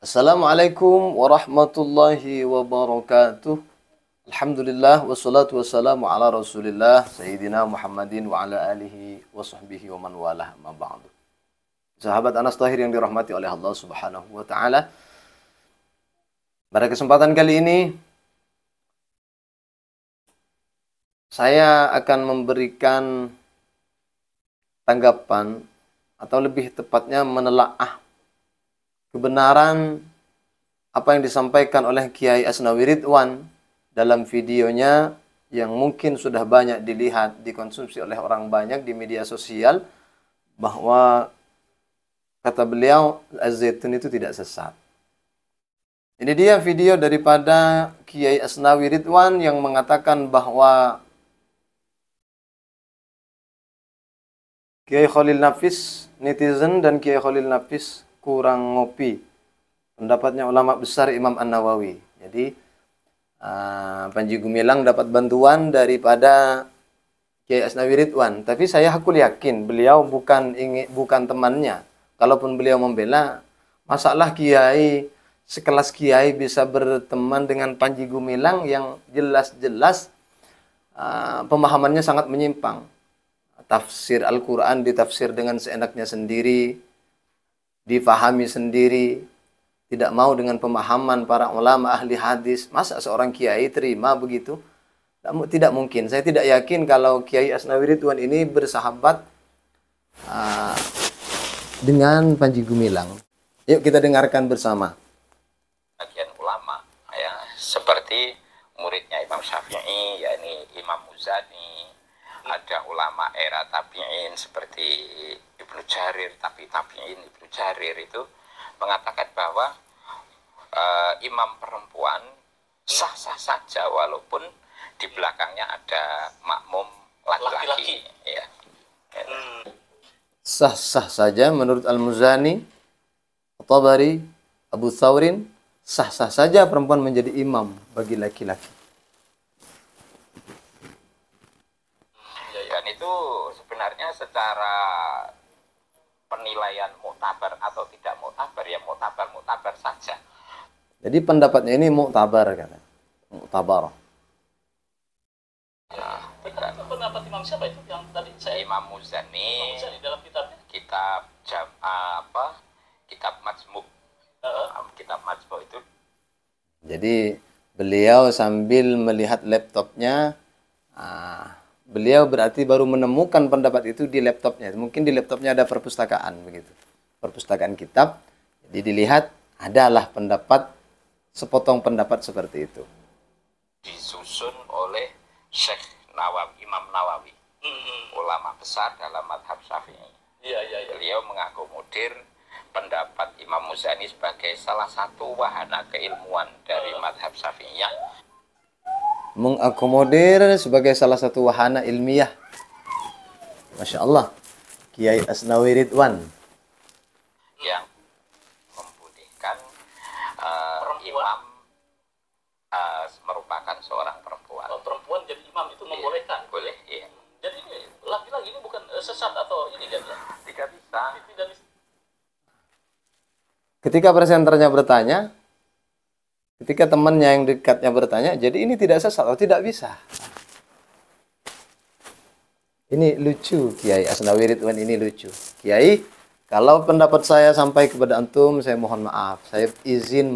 Assalamualaikum warahmatullahi wabarakatuh. Alhamdulillah wassalatu wassalamu ala Rasulillah Sayyidina Muhammadin wa ala alihi wa sahbihi wa man walah ma ba'du. Sahabat Anas Tahir yang dirahmati oleh Allah Subhanahu wa taala. Pada kesempatan kali ini saya akan memberikan tanggapan atau lebih tepatnya menelaah kebenaran apa yang disampaikan oleh Kiai Asnawi Ridwan dalam videonya yang mungkin sudah banyak dilihat, dikonsumsi oleh orang banyak di media sosial, bahwa kata beliau Az-Zaitun itu tidak sesat. Ini dia video daripada Kiai Asnawi Ridwan yang mengatakan bahwa Kiai Khalil Nafis, netizen dan Kiai Khalil Nafis kurang ngopi. Pendapatnya ulama besar Imam An-Nawawi. Jadi Panji Gumilang dapat bantuan daripada Kiai Asnawi Ridwan. Tapi saya hakul yakin beliau bukan temannya. Kalaupun beliau membela, masalah Kiai sekelas Kiai bisa berteman dengan Panji Gumilang yang jelas-jelas pemahamannya sangat menyimpang. Tafsir Al-Quran ditafsir dengan seenaknya sendiri, difahami sendiri, tidak mau dengan pemahaman para ulama ahli hadis. Masa seorang kiai terima begitu? Tidak mungkin. Saya tidak yakin kalau Kiai Asnawi Ridwan ini bersahabat dengan Panji Gumilang. Yuk kita dengarkan bersama. Bagian ulama ya, seperti muridnya Imam Syafi'i, yakni Imam Muzani. Ada ulama era tabi'in seperti Ibnu Jarir, tabi'in Ibnu Jarir itu mengatakan bahwa imam perempuan sah-sah saja walaupun di belakangnya ada makmum laki-laki. Ya. Sah-sah saja menurut Al-Muzani, Tabari, Abu Thawrin, sah-sah saja perempuan menjadi imam bagi laki-laki. Dan itu sebenarnya secara penilaian muktabar atau tidak muktabar, ya muktabar saja. Jadi pendapatnya ini muktabar, kata. Muktabar. Ya, pendapat Imam siapa itu yang tadi saya Imam Muzani dalam kitabnya? Kitab kitab Majmu'. Kitab Majmu' itu. Jadi beliau sambil melihat laptopnya, beliau berarti baru menemukan pendapat itu di laptopnya. Mungkin di laptopnya ada perpustakaan begitu. Perpustakaan kitab. Jadi dilihat adalah pendapat, sepotong pendapat seperti itu. Disusun oleh Syekh Nawawi, Imam Nawawi. Ulama besar dalam madhab Syafi'i. Iya. Beliau mengakomodir pendapat Imam Muzani sebagai salah satu wahana keilmuan dari madhab Syafi'iyah. Mengakomodir sebagai salah satu wahana ilmiah. Masya Allah. Kiai Asnawi Ridwan. Yang membolehkan imam merupakan seorang perempuan. Perempuan jadi imam itu membolehkan. Boleh, iya. Jadi laki-laki ini bukan sesat atau ini kan ya? Tidak bisa. Tidak bisa. Ketika presenternya bertanya, ketika temannya yang dekatnya bertanya, jadi ini tidak sesat atau tidak bisa. Ini lucu, Kiai Asnawi Ridwan ini lucu. Kiai, kalau pendapat saya sampai kepada antum, saya mohon maaf. Saya izin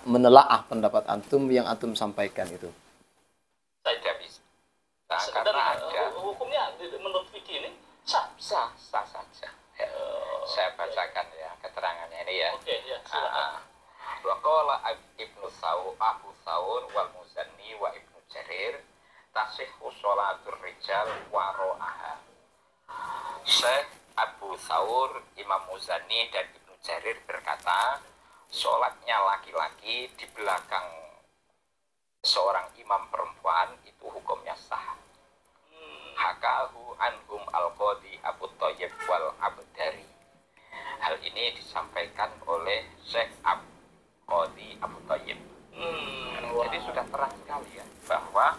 menelaah pendapat antum yang antum sampaikan itu. Saya tidak bisa. Nah, Dan karena ada hukumnya menurut fikih ini sah. sah saja. Ya. Saya bacakan ya keterangannya ini ya. Oke, ya, silakan. Wa qala Ibnu Abu Thawr wal Muzanni wa Ibnu Jarir tasihhu sholatur rijal wa ro'aha. Syekh Abu Thawr, Imam Muzanni dan Ibnu Jarir berkata, sholatnya laki-laki di belakang seorang imam perempuan itu hukumnya sah. Hakahu anhum al-Qadi Abu Thayyib wal Abdari. Hal ini disampaikan oleh Syekh Qadi Abu Thayyib. Jadi sudah terang sekali ya bahwa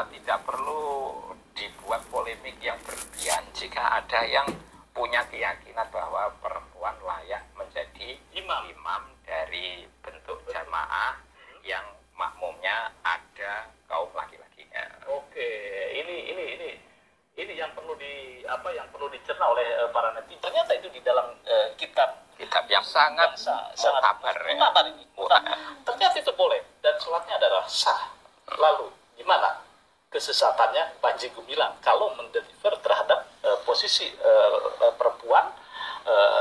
tidak perlu dibuat polemik yang berlebihan jika ada yang punya keyakinan bahwa perempuan layak menjadi imam dari apa yang perlu dicerna oleh para netizen. Ternyata itu di dalam kitab yang sangat mutabar ya. Mutabar ini. Ternyata itu boleh dan sholatnya adalah sah. Lalu gimana kesesatannya Panji Gumilang kalau mendeliver terhadap posisi perempuan,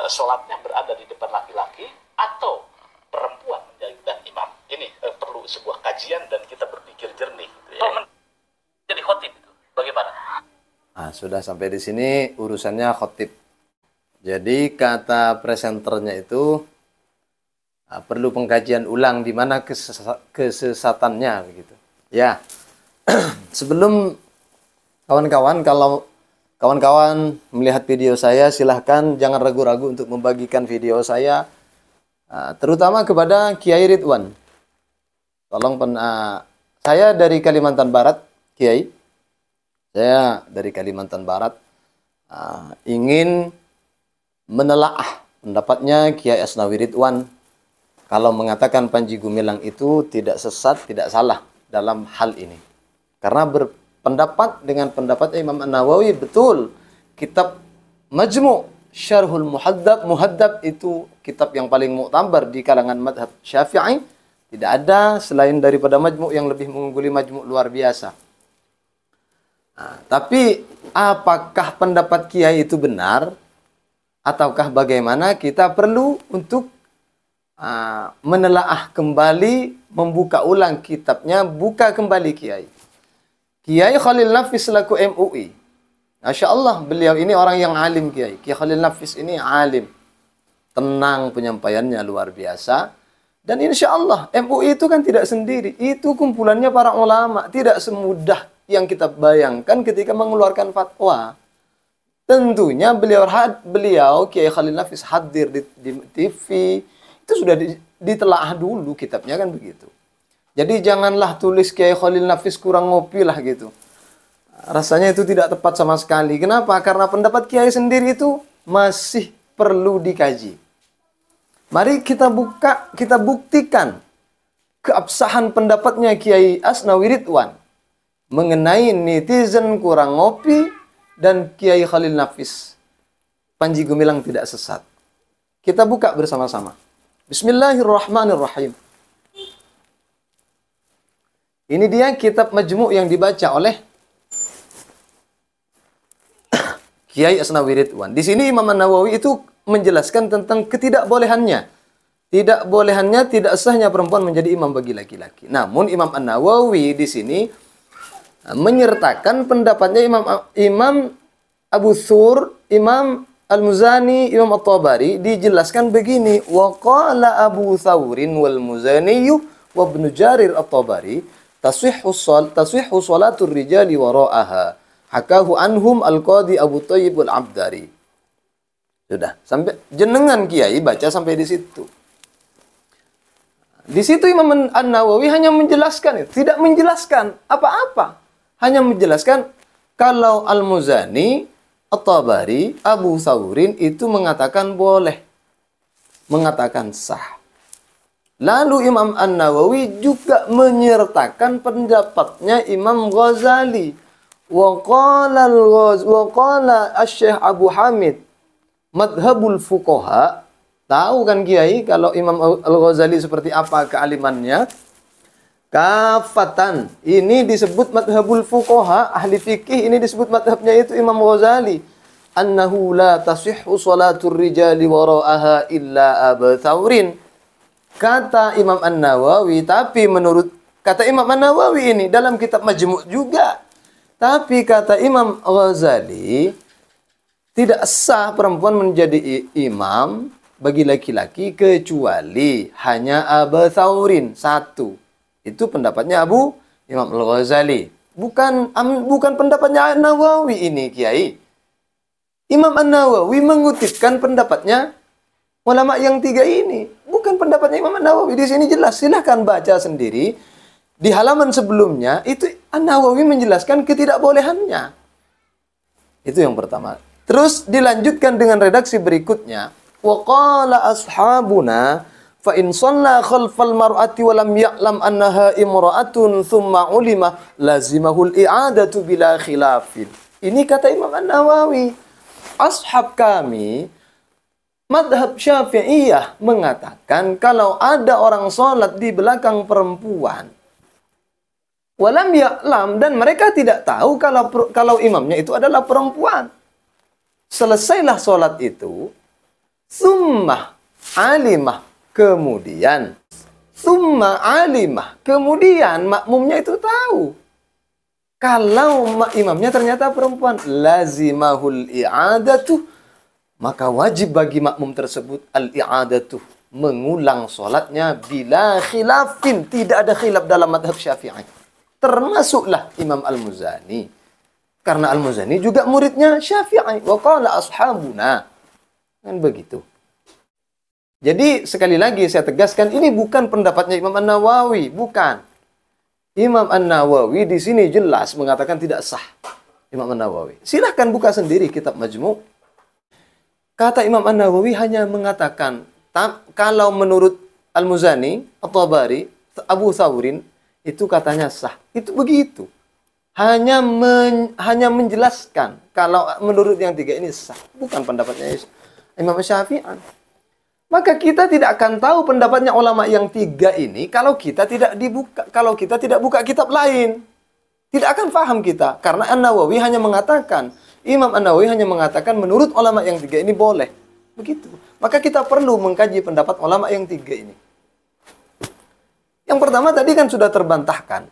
sholatnya berada di depan laki-laki atau perempuan menjadi imam? Ini perlu sebuah kajian dan kita berpikir jernih. Gitu ya. Jadi khotib itu bagaimana? Nah, sudah sampai di sini urusannya khotib. Jadi kata presenternya itu perlu pengkajian ulang di mana kesesatannya begitu. Ya. Sebelum kawan-kawan, kalau kawan-kawan melihat video saya, silahkan jangan ragu-ragu untuk membagikan video saya, terutama kepada Kiai Ridwan. Tolong, saya dari Kalimantan Barat, Kiai. Saya dari Kalimantan Barat ingin menelaah pendapatnya Kiai Asnawi Ridwan kalau mengatakan Panji Gumilang itu tidak sesat, tidak salah dalam hal ini. Karena berpendapat dengan pendapat Imam An-Nawawi, betul. Kitab Majmu' Syarhul Muhaddab itu kitab yang paling muktabar di kalangan madhab Syafi'i. Tidak ada selain daripada Majmu' yang lebih mengungguli Majmu' luar biasa. Nah, tapi apakah pendapat Kiai itu benar? Ataukah bagaimana? Kita perlu untuk menelaah kembali, membuka ulang kitabnya, buka kembali Kiai. Kiai Khalil Nafis selaku MUI. Masya Allah, beliau ini orang yang alim, Kiai. Kiai Khalil Nafis ini alim. Tenang penyampaiannya, luar biasa. Dan insya Allah, MUI itu kan tidak sendiri. Itu kumpulannya para ulama. Tidak semudah yang kita bayangkan ketika mengeluarkan fatwa. Tentunya beliau Kiai Khalil Nafis hadir di TV. Itu sudah ditelaah dulu kitabnya, kan begitu. Jadi janganlah tulis Kiai Khalil Nafis kurang ngopi lah gitu. Rasanya itu tidak tepat sama sekali. Kenapa? Karena pendapat Kiai sendiri itu masih perlu dikaji. Mari kita buktikan keabsahan pendapatnya Kiai Asnawi Ridwan mengenai netizen kurang ngopi dan Kiai Khalil Nafis Panji Gumilang tidak sesat. Kita buka bersama-sama. Bismillahirrahmanirrahim. Ini dia kitab Majmu' yang dibaca oleh Kiai Asnawi Ridwan. Di sini Imam An-Nawawi itu menjelaskan tentang ketidakbolehannya. Tidak sahnya perempuan menjadi imam bagi laki-laki. Namun Imam An-Nawawi di sini menyertakan pendapatnya Imam Abu Thur, Imam Al-Muzani, Imam At-Tabari, dijelaskan begini, wa qala Abu Thawrin wal Muzani wa Ibnu Jarir At-Tabari tasihhu salatul rijali wara'aha. Hakahu anhum al-Qadi Abu Thayyib al-Abdari. Sudah, sampai jenengan Kiai baca sampai di situ. Di situ Imam An-Nawawi hanya menjelaskan, tidak menjelaskan apa-apa. Hanya menjelaskan kalau Al-Muzani, At-Tabari, Abu Thawrin itu mengatakan boleh, mengatakan sah. Lalu Imam An-Nawawi juga menyertakan pendapatnya Imam Ghazali. Wa qala Asy-Syaikh Abu Hamid madhabul fuqaha. Tahu kan Kiai kalau Imam Al-Ghazali seperti apa kealimannya? Kafatan. Ini disebut madhabul fuqaha, ahli fikih ini disebut madhabnya itu Imam Ghazali. Annahu la tasihhu salatul rijali wara'aha illa Abu Thawrin. Kata Imam An-Nawawi, tapi menurut kata Imam An-Nawawi ini dalam kitab Majmu' juga. Tapi kata Imam Ghazali, tidak sah perempuan menjadi imam bagi laki-laki kecuali hanya Abu Thawrin satu. Itu pendapatnya Imam Al-Ghazali. Bukan pendapatnya An-Nawawi ini, Kiai. Imam An-Nawawi mengutipkan pendapatnya ulama yang tiga ini. Bukan pendapatnya Imam An-Nawawi. Di sini jelas, silahkan baca sendiri. Di halaman sebelumnya, itu An-Nawawi menjelaskan ketidakbolehannya. Itu yang pertama. Terus dilanjutkan dengan redaksi berikutnya. Wa qala ashabuna fa in shalla khalfal mar'ati wa lam ya'lam annaha imra'atun thumma ulima lazimahul i'adatu bila khilafin. Ini kata Imam An-Nawawi. ashab kami, madhab Syafi'iyah mengatakan kalau ada orang sholat di belakang perempuan, walam ya'lam, dan mereka tidak tahu kalau imamnya itu adalah perempuan. Selesailah sholat itu, summa alimah, kemudian makmumnya itu tahu kalau imamnya ternyata perempuan, lazimahul i'adatu, maka wajib bagi makmum tersebut al-i'adatu, mengulang sholatnya bila khilafin, tidak ada khilaf dalam madhab Syafi'i. Termasuklah Imam Al-Muzani, karena Al-Muzani juga muridnya Syafi'i. Wa qala ashabuna, kan begitu. Jadi sekali lagi saya tegaskan, ini bukan pendapatnya Imam An-Nawawi, bukan. Imam An-Nawawi di sini jelas mengatakan tidak sah. Imam An-Nawawi, silahkan buka sendiri kitab Majmu'. Kata Imam An-Nawawi hanya mengatakan, kalau menurut Al-Muzani, At-Tabari, Abu Thawrin, itu katanya sah. Itu begitu. Hanya menjelaskan kalau menurut yang tiga ini sah. Bukan pendapatnya Imam Syafi'i. Maka kita tidak akan tahu pendapatnya ulama yang tiga ini kalau kita tidak buka kitab lain. Tidak akan paham kita. Karena An-Nawawi hanya mengatakan, Imam An-Nawawi hanya mengatakan menurut ulama yang tiga ini boleh. Begitu. Maka kita perlu mengkaji pendapat ulama yang tiga ini. Yang pertama tadi kan sudah terbantahkan.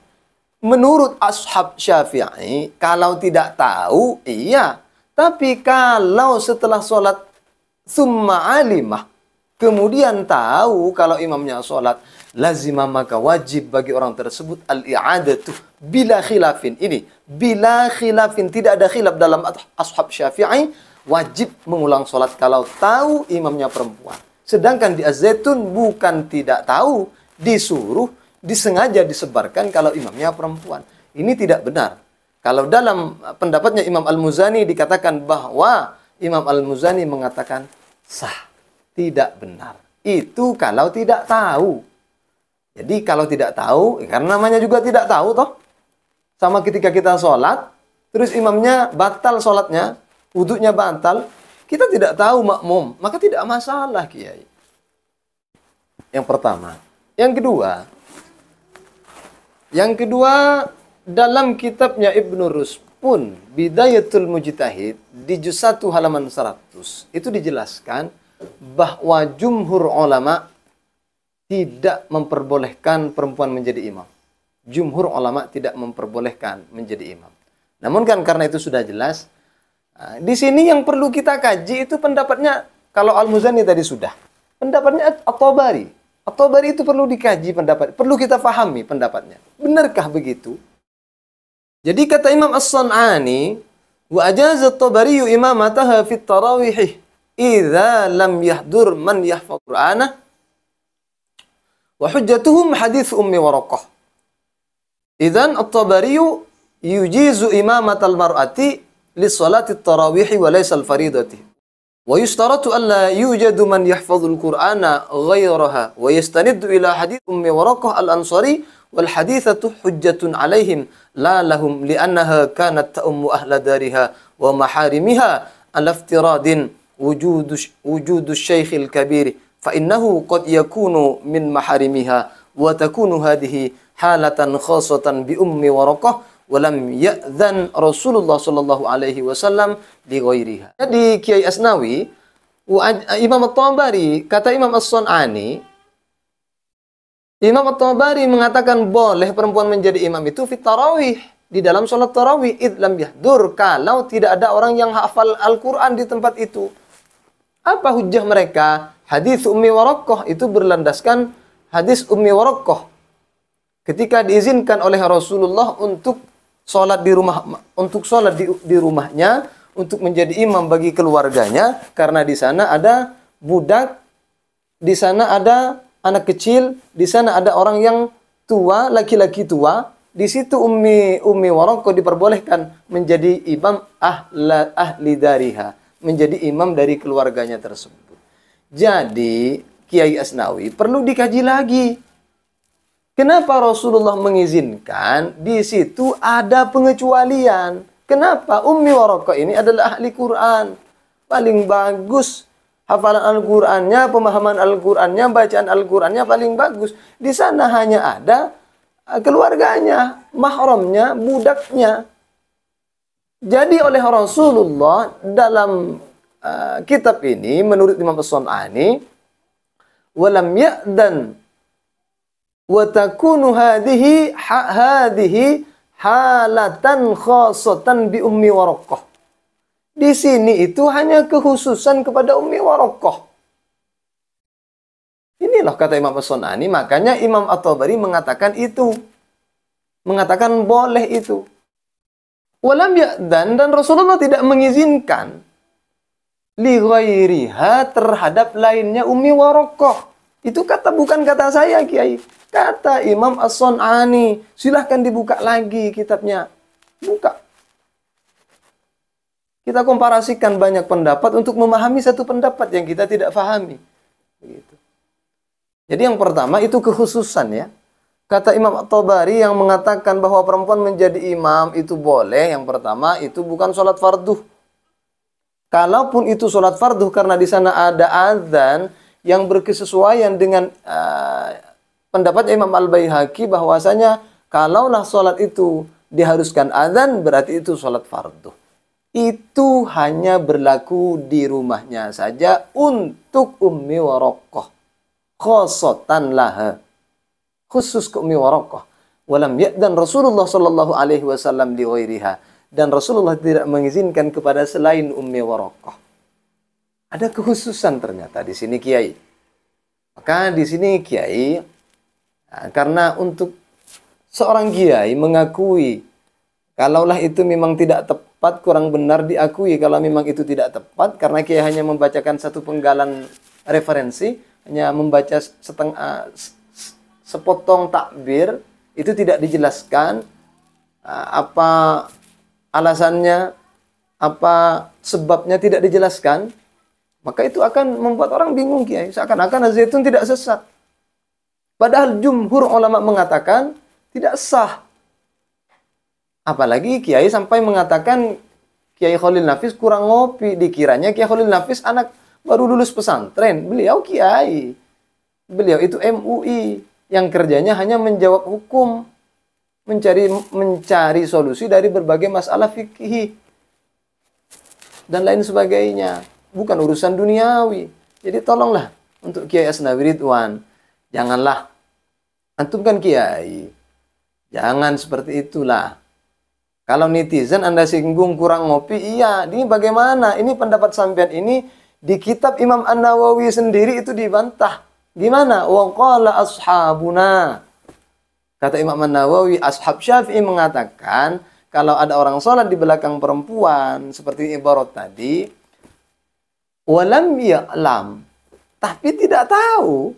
Menurut ashab Syafi'i, kalau tidak tahu, iya. Tapi kalau setelah sholat summa alimah, kemudian tahu kalau imamnya sholat, lazimah, maka wajib bagi orang tersebut al-i'adatu bila khilafin. Ini, bila khilafin, tidak ada khilaf dalam ashab Syafi'i, wajib mengulang sholat kalau tahu imamnya perempuan. Sedangkan di Az-Zaitun bukan tidak tahu, disuruh, disengaja disebarkan kalau imamnya perempuan. Ini tidak benar. Kalau dalam pendapatnya Imam Al-Muzani dikatakan bahwa Imam Al-Muzani mengatakan sah. Tidak benar. Itu kalau tidak tahu. Jadi kalau tidak tahu, karena namanya juga tidak tahu toh. Sama ketika kita sholat, terus imamnya batal sholatnya, wudhunya batal, kita tidak tahu makmum, maka tidak masalah, Kiai. Yang pertama. Yang kedua, dalam kitabnya Ibnu Rus pun, Bidayatul Mujtahid, di juz 1 halaman 100, itu dijelaskan bahwa jumhur ulama tidak memperbolehkan perempuan menjadi imam. Jumhur ulama tidak memperbolehkan menjadi imam. Namun kan karena itu sudah jelas, di sini yang perlu kita kaji itu pendapatnya, kalau Al-Muzani tadi sudah. Pendapatnya At-Tabari. At-Tabari itu perlu dikaji pendapat, perlu kita pahami pendapatnya. Benarkah begitu? Jadi kata Imam As-San'ani, wa ajaza At-Tabari imamataha fit tarawih idza lam yahdur man yahfaz Qur'ana wa hujjatuhum hadits Ummi Waraqah. Idzan At-Tabari yujizu imamat al-mar'ati li salati at-tarawih wa laysa al-faridati. Wa yustaratu an la yujadu man yahfazul Qur'ana ghayraha wa yastaniddu ila hadits Ummi Waraqah al-Ansari wal hadithatu hujjatun alaihim la lahum li'annaha kanat ta'ummu ahla dariha wa maharimiha al-iftiradin wujudu syaikh al-kabir fa innahu qad yakunu min maharimiha wa takunu hadhihi halatan khassatan bi Ummi Waraqah wa lam ya'dhan Rasulullah sallallahu alaihi wasallam li ghairiha. Jadi Kiai Asnawi, Imam At-Tabari, kata Imam As-San'ani, Imam At-Tabari mengatakan boleh perempuan menjadi imam itu fit tarawih, di dalam sholat tarawih, id lam yahdur, kalau tidak ada orang yang hafal Al-Quran di tempat itu. Apa hujjah mereka? Hadis Ummi Waraqah itu berlandaskan hadis Ummi Waraqah. Ketika diizinkan oleh Rasulullah untuk sholat di rumah, untuk sholat di rumahnya, untuk menjadi imam bagi keluarganya, karena di sana ada budak, di sana ada anak kecil, di sana ada orang yang tua, laki-laki tua. Di situ Ummi Waraqah diperbolehkan menjadi imam ahli dariha, menjadi imam dari keluarganya tersebut. Jadi Kiai Asnawi perlu dikaji lagi. Kenapa Rasulullah mengizinkan? Di situ ada pengecualian. Kenapa? Ummi Waraqah ini adalah ahli Quran. paling bagus. Hafalan Al-Qur'annya, pemahaman Al-Qur'annya, bacaan Al-Qur'annya paling bagus. Di sana hanya ada keluarganya, mahramnya, budaknya. Jadi oleh Rasulullah dalam kitab ini menurut Imam As-Sun'ani, walam ya'dan wa takunu hadhihi halatan khassatan bi Ummi Warokoh. Di sini itu hanya kekhususan kepada Ummi Warokoh. Inilah kata Imam As-Sun'ani, makanya Imam At-Tabari mengatakan itu. Mengatakan boleh itu. Walam ya'dan, dan Rasulullah tidak mengizinkan li ghairiha, terhadap lainnya Ummi Warokoh. Itu kata, bukan kata saya, Kiai. Kata Imam As-Sun'ani. Silahkan dibuka lagi kitabnya. Buka. Kita komparasikan banyak pendapat untuk memahami satu pendapat yang kita tidak pahami. Begitu. Jadi yang pertama itu kekhususan ya. Kata Imam At-Tabari yang mengatakan bahwa perempuan menjadi imam itu boleh. Yang pertama itu bukan sholat fardu. Kalaupun itu sholat fardu karena di sana ada azan yang berkesesuaian dengan pendapat Imam Al-Baihaqi bahwasanya kalaulah sholat itu diharuskan azan berarti itu sholat fardu. Itu hanya berlaku di rumahnya saja untuk Ummi Warokoh. Khosotan laha. Khusus ke Ummi Warokoh. Walam ya'dan Rasulullah sallallahu alaihi wasallam li ghairiha. Dan Rasulullah tidak mengizinkan kepada selain Ummi Warokoh. Ada kekhususan ternyata di sini Kiai. Maka di sini Kiai, karena untuk seorang Kiai mengakui kalaulah itu memang tidak tepat, kurang benar diakui kalau memang itu tidak tepat, karena Kiai hanya membacakan satu penggalan referensi, hanya membaca sepotong takbir, itu tidak dijelaskan apa alasannya, apa sebabnya tidak dijelaskan, maka itu akan membuat orang bingung Kiai, seakan-akan Az-Zaitun tidak sesat. Padahal jumhur ulama mengatakan tidak sah. Apalagi Kiai sampai mengatakan Kiai Khalil Nafis kurang ngopi. Dikiranya Kiai Khalil Nafis anak baru lulus pesantren. Beliau Kiai. Beliau itu MUI yang kerjanya hanya menjawab hukum, mencari solusi dari berbagai masalah fikih dan lain sebagainya. Bukan urusan duniawi. Jadi tolonglah untuk Kiai Asnawi Ridwan, janganlah, antum kan Kiai, jangan seperti itulah. Kalau netizen Anda singgung kurang ngopi, iya, ini bagaimana? Ini pendapat sampean ini di kitab Imam An-Nawawi sendiri itu dibantah. Gimana? Wa qala ashabuna. Kata Imam An-Nawawi, ashab Syafi'i mengatakan kalau ada orang sholat di belakang perempuan seperti ibarat tadi, walam ya'lam, tapi tidak tahu,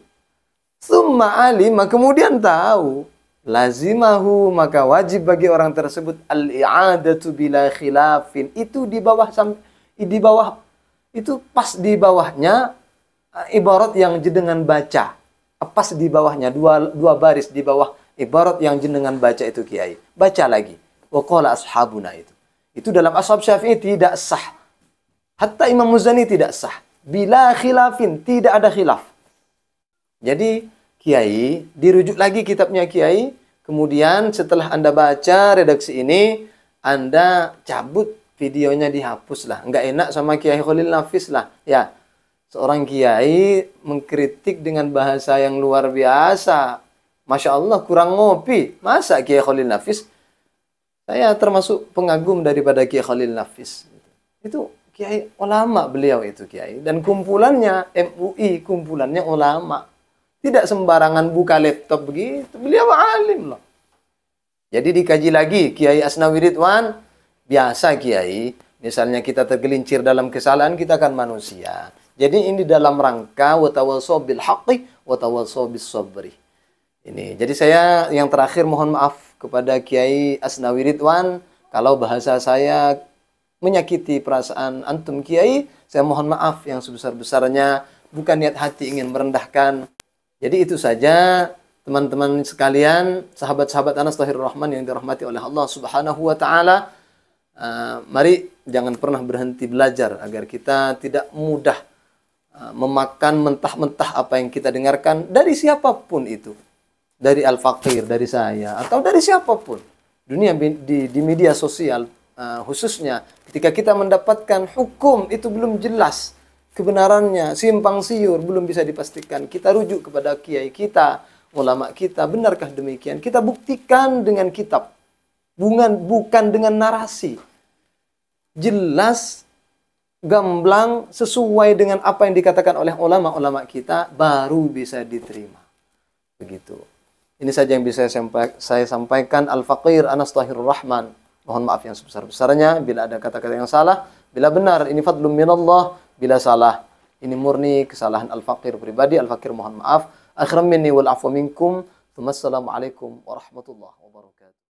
summa alima, kemudian tahu, lazimahu, maka wajib bagi orang tersebut al-i'adatu bila khilafin. Itu di bawah itu pas di bawahnya ibarat yang jenengan baca. Pas di bawahnya dua baris di bawah ibarat yang jenengan baca itu Kiai. Baca lagi. Wa qala ashabuna itu. Itu dalam ashab Syafi'i tidak sah. Hatta Imam Muzani tidak sah. Bila khilafin, tidak ada khilaf. Jadi Kiai, dirujuk lagi kitabnya Kiai, kemudian setelah Anda baca redaksi ini, Anda cabut videonya, dihapus lah. Nggak enak sama Kiai Khalil Nafis lah. Ya, seorang Kiai mengkritik dengan bahasa yang luar biasa. Masya Allah, kurang ngopi. Masa Kiai Khalil Nafis? Saya termasuk pengagum daripada Kiai Khalil Nafis. Itu Kiai ulama beliau itu Kiai. Dan kumpulannya MUI, kumpulannya ulama. Tidak sembarangan buka laptop begitu. Beliau alim loh. Jadi dikaji lagi Kiai Asnawi Ridwan. Biasa Kiai, misalnya kita tergelincir dalam kesalahan, kita kan manusia. Jadi ini dalam rangka watawassaw bil haqqi watawassaw bis sabri. Ini. Jadi saya yang terakhir mohon maaf kepada Kiai Asnawi Ridwan kalau bahasa saya menyakiti perasaan antum Kiai. Saya mohon maaf yang sebesar-besarnya, bukan niat hati ingin merendahkan. Jadi itu saja teman-teman sekalian, sahabat-sahabat Anas Tahir Rahman yang dirahmati oleh Allah Subhanahu wa taala. mari jangan pernah berhenti belajar agar kita tidak mudah memakan mentah-mentah apa yang kita dengarkan dari siapapun itu. Dari Al-Faqir, dari saya, atau dari siapapun. Di media sosial, khususnya ketika kita mendapatkan hukum itu belum jelas kebenarannya, simpang siur, belum bisa dipastikan. Kita rujuk kepada kiai kita, ulama kita, benarkah demikian? Kita buktikan dengan kitab, bukan dengan narasi. Jelas, gamblang, sesuai dengan apa yang dikatakan oleh ulama-ulama kita, baru bisa diterima. Begitu. Ini saja yang bisa saya sampaikan. Al-Faqir Anas Tahirur Rahman. Mohon maaf yang sebesar-besarnya bila ada kata-kata yang salah. Bila benar, ini fadlun minallah. Bila salah, ini murni kesalahan Al-Faqir pribadi. Al-Faqir mohon maaf. Akhram minni wal afwa minkum. Assalamualaikum warahmatullahi wabarakatuh.